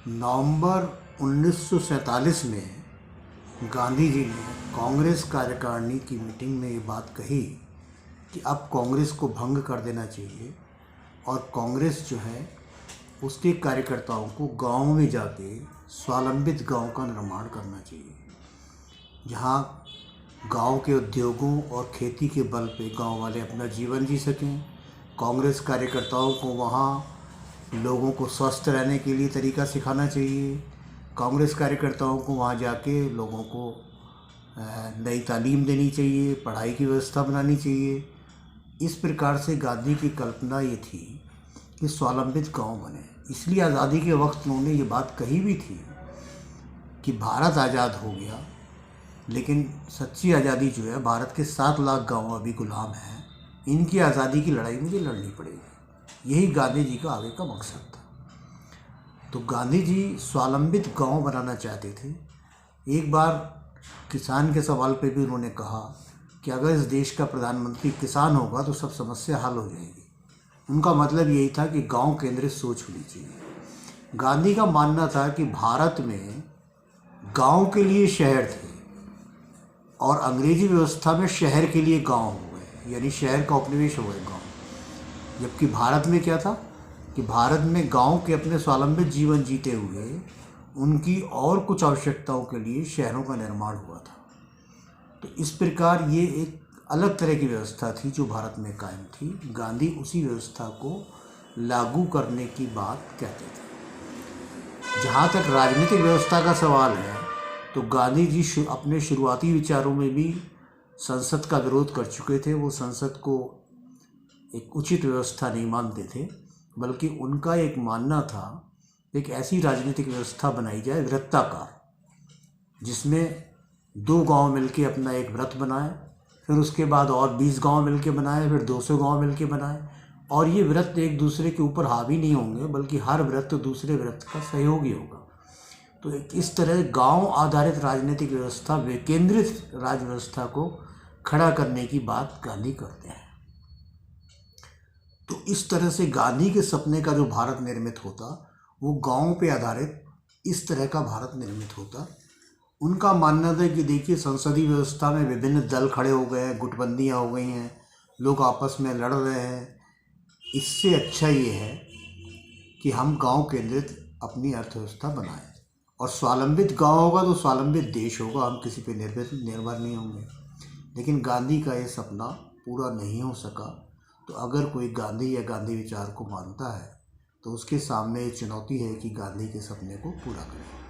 नवंबर 1947 में गांधी जी ने कांग्रेस कार्यकारिणी की मीटिंग में ये बात कही कि अब कांग्रेस को भंग कर देना चाहिए और कांग्रेस जो है उसके कार्यकर्ताओं को गाँव में जाके स्वावलंबित गांव का निर्माण करना चाहिए, जहां गांव के उद्योगों और खेती के बल पे गांव वाले अपना जीवन जी सकें। कांग्रेस कार्यकर्ताओं को वहाँ लोगों को स्वस्थ रहने के लिए तरीका सिखाना चाहिए। कांग्रेस कार्यकर्ताओं को वहाँ जाके लोगों को नई तालीम देनी चाहिए, पढ़ाई की व्यवस्था बनानी चाहिए। इस प्रकार से गांधी की कल्पना ये थी कि स्वावलंबित गांव बने। इसलिए आज़ादी के वक्त उन्होंने ये बात कही भी थी कि भारत आज़ाद हो गया, लेकिन सच्ची आज़ादी जो है, भारत के 7 लाख गाँव अभी गुलाम हैं, इनकी आज़ादी की लड़ाई मुझे लड़नी पड़ेगी। यही गांधी जी का आगे का मकसद था। तो गांधी जी स्वावलंबित गांव बनाना चाहते थे। एक बार किसान के सवाल पे भी उन्होंने कहा कि अगर इस देश का प्रधानमंत्री किसान होगा तो सब समस्या हल हो जाएगी। उनका मतलब यही था कि गांव केंद्रित सोच होनी चाहिए। गांधी का मानना था कि भारत में गांव के लिए शहर थे और अंग्रेजी व्यवस्था में शहर के लिए गांव हो गए, यानी शहर का उपनिवेश हो गए गांव। जबकि भारत में क्या था कि भारत में गांव के अपने स्वावलंबित जीवन जीते हुए उनकी और कुछ आवश्यकताओं के लिए शहरों का निर्माण हुआ था। तो इस प्रकार ये एक अलग तरह की व्यवस्था थी जो भारत में कायम थी। गांधी उसी व्यवस्था को लागू करने की बात कहते थे। जहाँ तक राजनीतिक व्यवस्था का सवाल है तो गांधी जी अपने शुरुआती विचारों में भी संसद का विरोध कर चुके थे। वो संसद को एक उचित व्यवस्था नहीं मानते थे, बल्कि उनका एक मानना था एक ऐसी राजनीतिक व्यवस्था बनाई जाए वृत्ताकार, जिसमें 2 गांव मिलके अपना एक वृत्त बनाए, फिर उसके बाद और 20 गांव मिलके बनाए, फिर 200 गांव मिलके बनाए, और ये वृत्त एक दूसरे के ऊपर हावी नहीं होंगे, बल्कि हर वृत्त दूसरे वृत्त का सहयोगी होगा। तो इस तरह गांव आधारित राजनीतिक व्यवस्था, विकेंद्रित राज व्यवस्था को खड़ा करने की बात गांधी करते हैं। तो इस तरह से गांधी के सपने का जो भारत निर्मित होता वो गांव पे आधारित इस तरह का भारत निर्मित होता। उनका मानना था कि देखिए, संसदीय व्यवस्था में विभिन्न दल खड़े हो गए हैं, गुटबंदियाँ हो गई हैं, लोग आपस में लड़ रहे हैं। इससे अच्छा ये है कि हम गांव केंद्रित अपनी अर्थव्यवस्था बनाएं, और स्वावलंबित गांव होगा तो स्वावलंबित देश होगा, हम किसी पे निर्भर नहीं होंगे। लेकिन गांधी का ये सपना पूरा नहीं हो सका। तो अगर कोई गांधी या गांधी विचार को मानता है तो उसके सामने ये चुनौती है कि गांधी के सपने को पूरा करें।